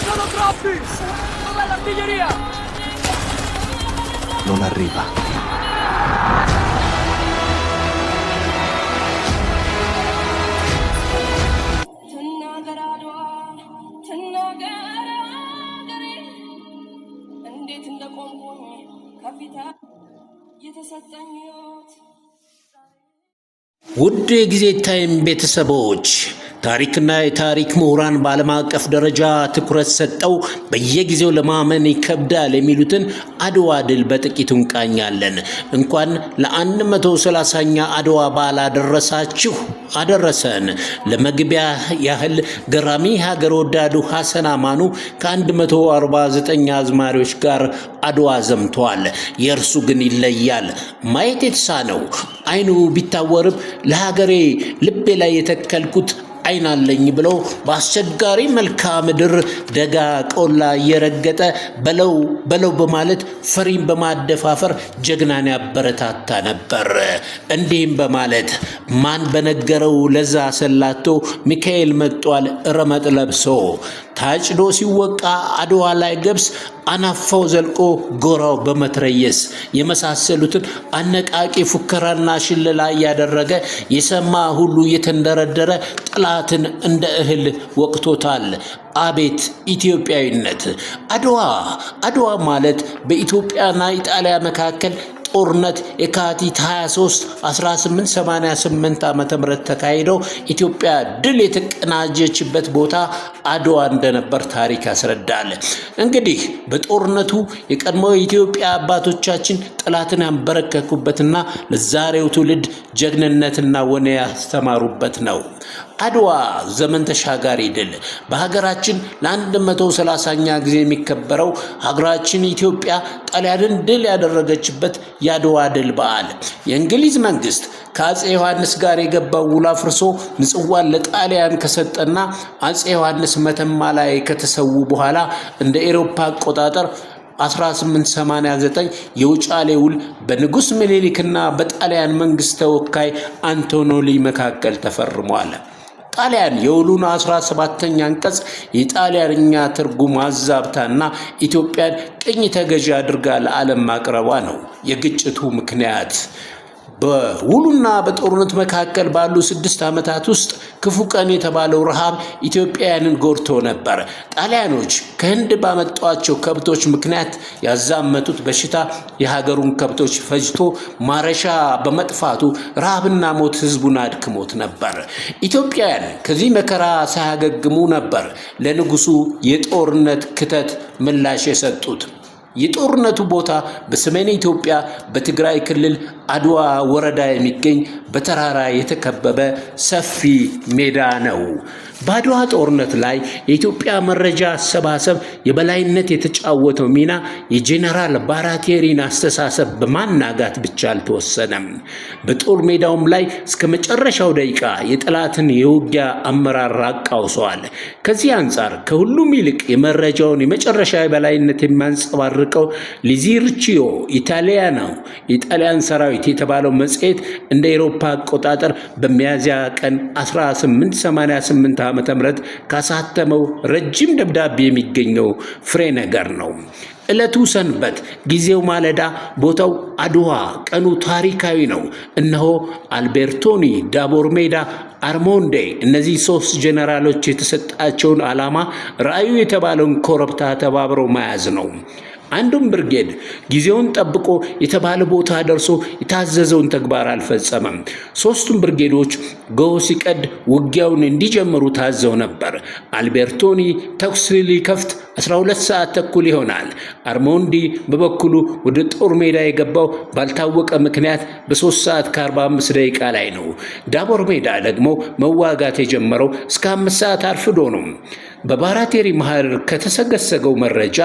Sono troppi! Dov'è l'artiglieria? Non arriva. ውድ የጊዜ ታይም ቤተሰቦች ታሪክና የታሪክ ምሁራን በዓለም አቀፍ ደረጃ ትኩረት ሰጠው በየጊዜው ለማመን ይከብዳል የሚሉትን አድዋ ድል በጥቂቱ እንቃኛለን። እንኳን ለ130ኛ አድዋ በዓል አደረሳችሁ አደረሰን። ለመግቢያ ያህል ገራሚ ሀገር ወዳዱ ሐሰን አማኑ ከ149 አዝማሪዎች ጋር አድዋ ዘምተዋል። የእርሱ ግን ይለያል። ማየት የተሳነው አይኑ ቢታወርም ለሀገሬ ልቤ ላይ የተከልኩት አይን አለኝ ብለው በአስቸጋሪ መልክዓ ምድር ደጋ ቆላ እየረገጠ በለው በማለት ፈሪን በማደፋፈር ጀግናን ያበረታታ ነበር። እንዲህም በማለት ማን በነገረው ለዛ ሰላቶ ሚካኤል መጥቷል ረመጥ ለብሶ ታጭዶ ሲወቃ አድዋ ላይ ገብስ አናፋው ዘልቆ ጎራው በመትረየስ የመሳሰሉትን አነቃቂ ፉከራና ሽለላ ያደረገ የሰማ ሁሉ የተንደረደረ ጠላትን እንደ እህል ወቅቶታል። አቤት ኢትዮጵያዊነት! አድዋ ማለት በኢትዮጵያና ኢጣሊያ መካከል ጦርነት የካቲት 23 1888 ዓመተ ምህረት ተካሂዶ ኢትዮጵያ ድል የተቀናጀችበት ቦታ አድዋ እንደነበር ታሪክ ያስረዳል። እንግዲህ በጦርነቱ የቀድሞ የኢትዮጵያ አባቶቻችን ጠላትን ያንበረከኩበትና ለዛሬው ትውልድ ጀግንነትና ወኔ ያስተማሩበት ነው። አድዋ ዘመን ተሻጋሪ ድል በሀገራችን ለ130ኛ ጊዜ የሚከበረው ሀገራችን ኢትዮጵያ ጣሊያንን ድል ያደረገችበት የአድዋ ድል በዓል የእንግሊዝ መንግስት ከአጼ ዮሐንስ ጋር የገባው ውል አፍርሶ ምጽዋን ለጣሊያን ከሰጠና አጼ ዮሐንስ መተማ ላይ ከተሰዉ በኋላ እንደ ኤሮፓ አቆጣጠር 1889 የውጫሌ ውል በንጉስ ምኒልክና በጣሊያን መንግስት ተወካይ አንቶኖሊ መካከል ተፈርሟል። ጣሊያን የውሉን 17ኛ አንቀጽ የጣሊያንኛ ትርጉም አዛብታና ኢትዮጵያን ቅኝ ተገዢ አድርጋ ለዓለም ማቅረቧ ነው የግጭቱ ምክንያት። በውሉና በጦርነት መካከል ባሉ 6 ዓመታት ውስጥ ክፉ ቀን የተባለው ረሃብ ኢትዮጵያውያንን ጎድቶ ነበር። ጣሊያኖች ከህንድ ባመጧቸው ከብቶች ምክንያት ያዛመቱት በሽታ የሀገሩን ከብቶች ፈጅቶ ማረሻ በመጥፋቱ ረሃብና ሞት ህዝቡን አድክሞት ነበር። ኢትዮጵያውያን ከዚህ መከራ ሳያገግሙ ነበር ለንጉሱ የጦርነት ክተት ምላሽ የሰጡት። የጦርነቱ ቦታ በሰሜን ኢትዮጵያ በትግራይ ክልል አድዋ ወረዳ የሚገኝ በተራራ የተከበበ ሰፊ ሜዳ ነው። በአድዋ ጦርነት ላይ የኢትዮጵያ መረጃ አሰባሰብ የበላይነት የተጫወተው ሚና የጄኔራል ባራቴሪን አስተሳሰብ በማናጋት ብቻ አልተወሰነም። በጦር ሜዳውም ላይ እስከ መጨረሻው ደቂቃ የጠላትን የውጊያ አመራር አቃውሰዋል። ከዚህ አንጻር ከሁሉም ይልቅ የመረጃውን የመጨረሻ የበላይነት የሚያንጸባርቀው ሊዚርቺዮ ኢታሊያኖ የጣሊያን ሰራዊት የተባለው መጽሔት እንደ አውሮፓ አቆጣጠር በሚያዝያ ቀን 1888 ዓመተ ምህረት ካሳተመው ረጅም ደብዳቤ የሚገኘው ፍሬ ነገር ነው። ዕለቱ ሰንበት፣ ጊዜው ማለዳ፣ ቦታው አድዋ፣ ቀኑ ታሪካዊ ነው። እነሆ አልቤርቶኒ፣ ዳቦር ሜዳ፣ አርሞንዴ እነዚህ 3 ጄኔራሎች የተሰጣቸውን ዓላማ ራእዩ የተባለውን ኮረብታ ተባብረው መያዝ ነው። አንዱም ብርጌድ ጊዜውን ጠብቆ የተባለ ቦታ ደርሶ የታዘዘውን ተግባር አልፈጸመም። 3ቱም ብርጌዶች ጎህ ሲቀድ ውጊያውን እንዲጀምሩ ታዘው ነበር። አልቤርቶኒ ተኩስ ሊከፍት 12 ሰዓት ተኩል ይሆናል። አርሞንዲ በበኩሉ ወደ ጦር ሜዳ የገባው ባልታወቀ ምክንያት በ3 ሰዓት ከ45 ደቂቃ ላይ ነው። ዳቦር ሜዳ ደግሞ መዋጋት የጀመረው እስከ 5 ሰዓት አርፍዶ ነው። በባራቴሪ መሃል ከተሰገሰገው መረጃ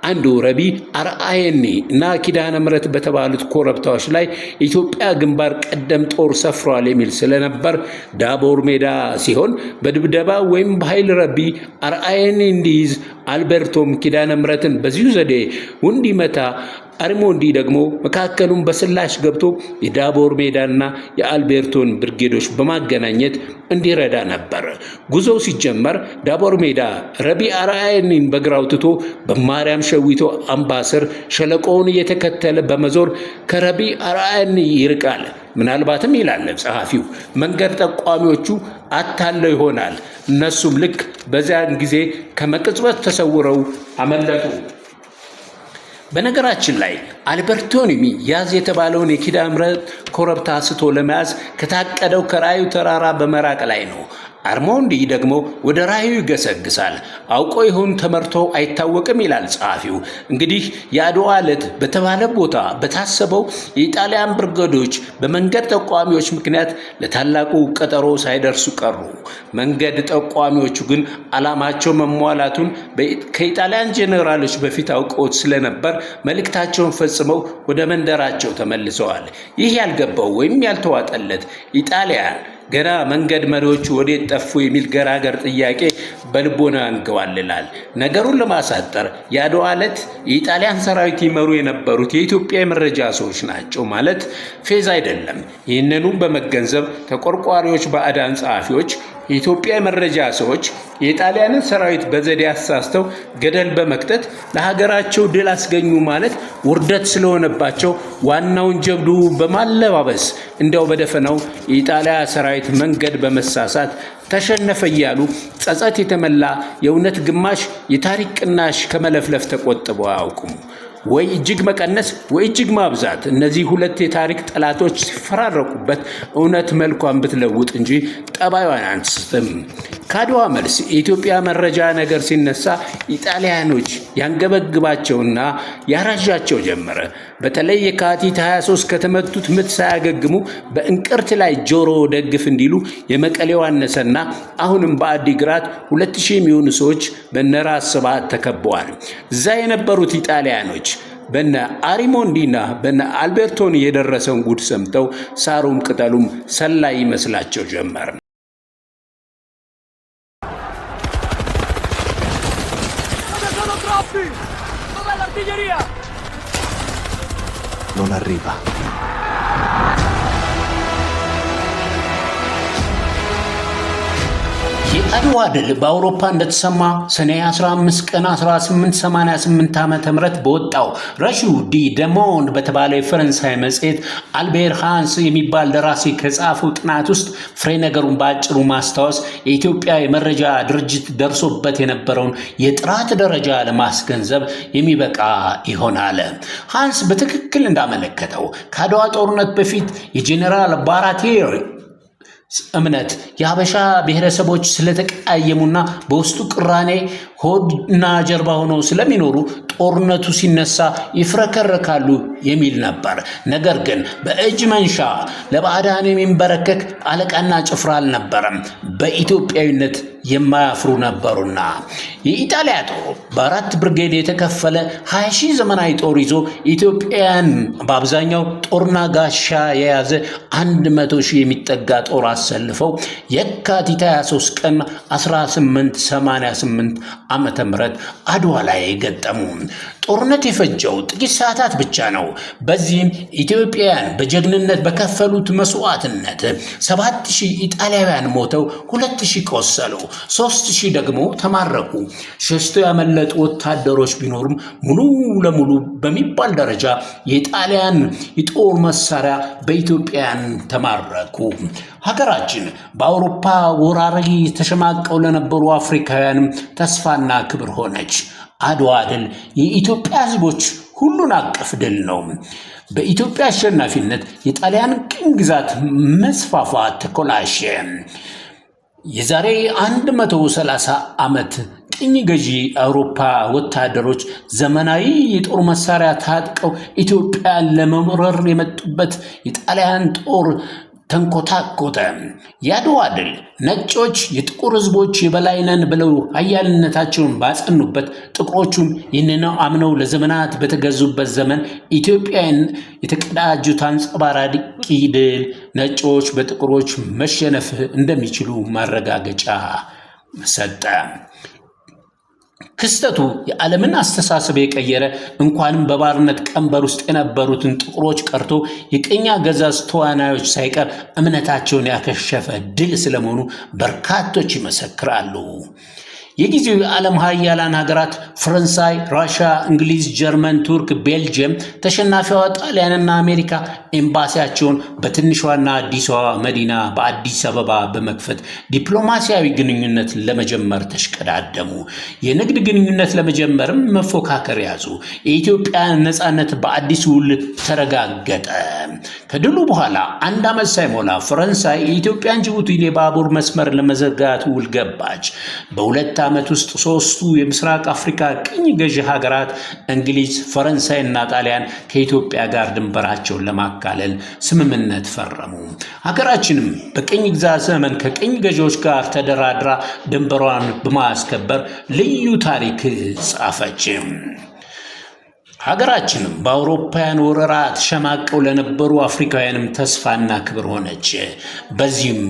አንዱ ረቢ አርአየኒ እና ኪዳነ ምሕረት በተባሉት ኮረብታዎች ላይ ኢትዮጵያ ግንባር ቀደም ጦር ሰፍሯል የሚል ስለነበር ዳቦር ሜዳ ሲሆን በድብደባ ወይም በኃይል ረቢ አርአየኒ እንዲይዝ አልቤርቶም ኪዳነ ምሕረትን በዚሁ ዘዴ እንዲመታ አሪሞንዲ ደግሞ መካከሉን በስላሽ ገብቶ የዳቦር ሜዳና የአልቤርቶን ብርጌዶች በማገናኘት እንዲረዳ ነበር። ጉዞው ሲጀመር ዳቦር ሜዳ ረቢ አርአይንን በግራው ትቶ በማርያም ሸዊቶ አምባሰር ሸለቆውን እየተከተለ በመዞር ከረቢ አርአይን ይርቃል። ምናልባትም ይላል ጸሐፊው መንገድ ጠቋሚዎቹ አታለው ይሆናል። እነሱም ልክ በዚያን ጊዜ ከመቅጽበት ተሰውረው አመለጡ። በነገራችን ላይ አልበርቶኒሚ ያዝ የተባለውን የኪዳነ ምሕረት ኮረብታ ስቶ ለመያዝ ከታቀደው ከራዩ ተራራ በመራቅ ላይ ነው። አሪሞንዲ ደግሞ ወደ ራዩ ይገሰግሳል። አውቆ ይሁን ተመርቶ አይታወቅም ይላል ጸሐፊው። እንግዲህ የአድዋ ዕለት በተባለ ቦታ በታሰበው የኢጣሊያን ብርጌዶች በመንገድ ጠቋሚዎች ምክንያት ለታላቁ ቀጠሮ ሳይደርሱ ቀሩ። መንገድ ጠቋሚዎቹ ግን ዓላማቸው መሟላቱን ከኢጣሊያን ጄኔራሎች በፊት አውቀውት ስለነበር መልእክታቸውን ፈጽመው ወደ መንደራቸው ተመልሰዋል። ይህ ያልገባው ወይም ያልተዋጠለት ኢጣሊያን ገና መንገድ መሪዎቹ ወዴት ጠፉ የሚል ገራገር ጥያቄ በልቦና አንገዋልላል። ነገሩን ለማሳጠር የአድዋ ዕለት የኢጣሊያን ሰራዊት ይመሩ የነበሩት የኢትዮጵያ የመረጃ ሰዎች ናቸው ማለት ፌዝ አይደለም። ይህንኑ በመገንዘብ ተቆርቋሪዎች ባዕዳን ጸሐፊዎች የኢትዮጵያ የመረጃ ሰዎች የኢጣሊያንን ሰራዊት በዘዴ አሳስተው ገደል በመክተት ለሀገራቸው ድል አስገኙ ማለት ውርደት ስለሆነባቸው ዋናውን ጀብዱ በማለባበስ እንዲያው በደፈናው የኢጣሊያ ሰራዊት መንገድ በመሳሳት ተሸነፈ እያሉ ጸጸት የተመላ የእውነት ግማሽ የታሪክ ቅናሽ ከመለፍለፍ ተቆጥበው አያውቁም። ወይ እጅግ መቀነስ ወይ እጅግ ማብዛት። እነዚህ ሁለት የታሪክ ጠላቶች ሲፈራረቁበት እውነት መልኳን ብትለውጥ እንጂ ጠባዩን አንስትም። ከአድዋ መልስ የኢትዮጵያ መረጃ ነገር ሲነሳ ኢጣሊያኖች ያንገበግባቸውና ያራዣቸው ጀመረ። በተለይ የካቲት 23 ከተመቱት ምት ሳያገግሙ በእንቅርት ላይ ጆሮ ደግፍ እንዲሉ የመቀሌው አነሰና አሁንም በአዲግራት 2000 የሚሆኑ ሰዎች በነራስ ስብሐት ተከበዋል። እዛ የነበሩት ኢጣሊያኖች በነ አሪሞንዲና በነ አልቤርቶኒ የደረሰውን ጉድ ሰምተው ሳሩም ቅጠሉም ሰላይ ይመስላቸው ጀመር። Non arriva. የአድዋ ድል በአውሮፓ እንደተሰማ ሰኔ 15 ቀን 1888 ዓ.ም በወጣው ረሹ ዲ ደሞንድ በተባለ የፈረንሳይ መጽሔት አልቤር ሃንስ የሚባል ደራሲ ከጻፈው ጥናት ውስጥ ፍሬ ነገሩን በአጭሩ ማስታወስ የኢትዮጵያ የመረጃ ድርጅት ደርሶበት የነበረውን የጥራት ደረጃ ለማስገንዘብ የሚበቃ ይሆናል። ሃንስ በትክክል እንዳመለከተው ከአድዋ ጦርነት በፊት የጄኔራል ባራቴሪ እምነት የሀበሻ ብሔረሰቦች ስለተቀያየሙና በውስጡ ቅራኔ ሆድና ጀርባ ሆነው ስለሚኖሩ ጦርነቱ ሲነሳ ይፍረከረካሉ የሚል ነበር። ነገር ግን በእጅ መንሻ ለባዕዳን የሚንበረከክ አለቃና ጭፍራ አልነበረም። በኢትዮጵያዊነት የማያፍሩ ነበሩና የኢጣሊያ ጦር በአራት ብርጌድ የተከፈለ 20,000 ዘመናዊ ጦር ይዞ ኢትዮጵያን በአብዛኛው ጦርና ጋሻ የያዘ 100,000 የሚጠጋ ጦር አሰልፈው የካቲት 23 ቀን 1888 ዓመተ ምህረት አድዋ ላይ ገጠሙ። ጦርነት የፈጀው ጥቂት ሰዓታት ብቻ ነው። በዚህም ኢትዮጵያውያን በጀግንነት በከፈሉት መስዋዕትነት 7,000 ኢጣሊያውያን ሞተው 2,000 ቆሰሉ፣ 3,000 ደግሞ ተማረኩ። ሸሽተው ያመለጡ ወታደሮች ቢኖሩም ሙሉ ለሙሉ በሚባል ደረጃ የጣሊያን የጦር መሳሪያ በኢትዮጵያውያን ተማረኩ። ሀገራችን በአውሮፓ ወራሪ ተሸማቀው ለነበሩ አፍሪካውያንም ተስፋና ክብር ሆነች። አድዋ ድል የኢትዮጵያ ሕዝቦች ሁሉን አቀፍ ድል ነው። በኢትዮጵያ አሸናፊነት የጣሊያን ቅኝ ግዛት መስፋፋት ተኮላሸ። የዛሬ 130 ዓመት ቅኝ ገዢ አውሮፓ ወታደሮች ዘመናዊ የጦር መሳሪያ ታጥቀው ኢትዮጵያን ለመውረር የመጡበት የጣሊያን ጦር ተንኮታኮተ። የአድዋ ድል ነጮች የጥቁር ሕዝቦች የበላይ ነን ብለው ኃያልነታቸውን ባጸኑበት፣ ጥቁሮቹም ይህንን አምነው ለዘመናት በተገዙበት ዘመን ኢትዮጵያን የተቀዳጁት አንጸባራቂ ድል ነጮች በጥቁሮች መሸነፍ እንደሚችሉ ማረጋገጫ ሰጠ። ክስተቱ የዓለምን አስተሳሰብ የቀየረ እንኳንም በባርነት ቀንበር ውስጥ የነበሩትን ጥቁሮች ቀርቶ የቅኝ አገዛዝ ተዋናዮች ሳይቀር እምነታቸውን ያከሸፈ ድል ስለመሆኑ በርካቶች ይመሰክራሉ። የጊዜው የዓለም ሀያላን ሀገራት ፈረንሳይ፣ ራሽያ፣ እንግሊዝ፣ ጀርመን፣ ቱርክ፣ ቤልጅየም ተሸናፊዋ ጣሊያንና አሜሪካ ኤምባሲያቸውን በትንሿና አዲሷ መዲና በአዲስ አበባ በመክፈት ዲፕሎማሲያዊ ግንኙነት ለመጀመር ተሽቀዳደሙ። የንግድ ግንኙነት ለመጀመርም መፎካከር ያዙ። የኢትዮጵያ ነፃነት በአዲስ ውል ተረጋገጠ። ከድሉ በኋላ አንድ ዓመት ሳይሞላ ፈረንሳይ የኢትዮጵያን ጅቡቲን የባቡር መስመር ለመዘጋት ውል ገባች። በሁለት ዓመት ውስጥ ሶስቱ የምስራቅ አፍሪካ ቅኝ ገዢ ሀገራት እንግሊዝ፣ ፈረንሳይና ጣሊያን ከኢትዮጵያ ጋር ድንበራቸውን ለማካለል ስምምነት ፈረሙ። ሀገራችንም በቅኝ ግዛት ዘመን ከቅኝ ገዢዎች ጋር ተደራድራ ድንበሯን በማስከበር ልዩ ታሪክ ጻፈች። ሀገራችንም በአውሮፓውያን ወረራ ተሸማቀው ለነበሩ አፍሪካውያንም ተስፋና ክብር ሆነች። በዚህም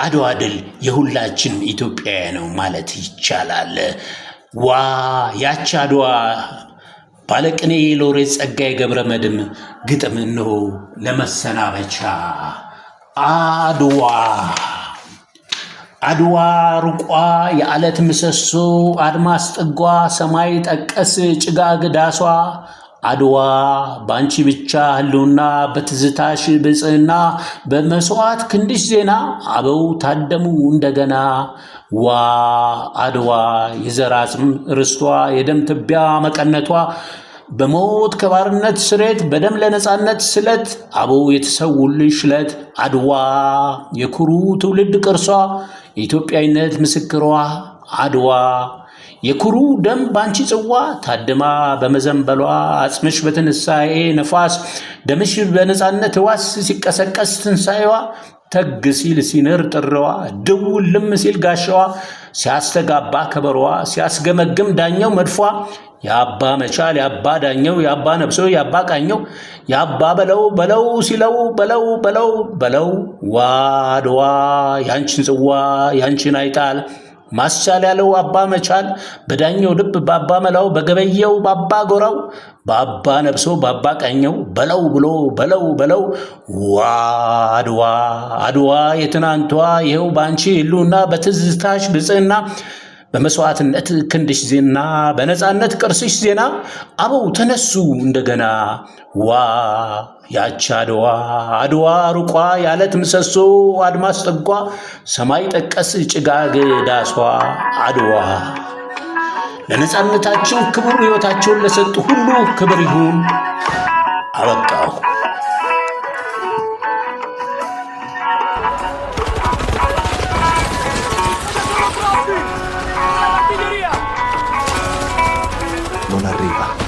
አድዋ ድል የሁላችን ኢትዮጵያውያን ነው ማለት ይቻላል። ዋ ያች አድዋ! ባለቅኔ ሎሬት ጸጋዬ ገብረመድኅን ግጥም ነው ለመሰናበቻ። አድዋ አድዋ ሩቋ የዓለት ምሰሶ አድማስ ጥጓ ሰማይ ጠቀስ ጭጋግ ዳሷ አድዋ ባንቺ ብቻ ህልውና በትዝታሽ ብጽዕና በመስዋዕት ክንድሽ ዜና አበው ታደሙ እንደገና። ዋ አድዋ የዘር አጽም ርስቷ የደም ትቢያ መቀነቷ በሞት ከባርነት ስሬት በደም ለነፃነት ስለት አበው የተሰውልሽ ዕለት አድዋ የኩሩ ትውልድ ቅርሷ የኢትዮጵያዊነት ምስክሯ አድዋ የኩሩ ደም ባንቺ ጽዋ ታድማ በመዘንበሏ አጽምሽ በትንሳኤ ነፋስ ደምሽ በነፃነት ዋስ ሲቀሰቀስ ትንሳኤዋ ተግ ሲል ሲንር ጥረዋ ድውልም ሲል ጋሻዋ ሲያስተጋባ ከበሯ ሲያስገመግም ዳኛው መድፏ የአባ መቻል የአባ ዳኘው የአባ ነብሶ የአባ ቃኘው የአባ በለው በለው ሲለው በለው በለው በለው ዋ አድዋ ያንቺን ጽዋ ያንቺን አይጣል ማስቻል ያለው አባ መቻል በዳኘው ልብ በአባ መላው በገበየው በአባ ጎራው በአባ ነብሶ በአባ ቃኘው በለው ብሎ በለው በለው ዋ አድዋ አድዋ የትናንቷ ይኸው ባንቺ ህልውና በትዝታሽ ብጽዕና በመስዋዕትነት ክንድሽ ዜና በነፃነት ቅርስሽ ዜና አበው ተነሱ እንደገና። ዋ ያች አድዋ አድዋ ሩቋ የዓለት ምሰሶ አድማስ ጥጓ ሰማይ ጠቀስ ጭጋግ ዳሷ አድዋ ለነፃነታችን ክቡር ሕይወታቸውን ለሰጡ ሁሉ ክብር ይሁን። አበቃው። Non arriva.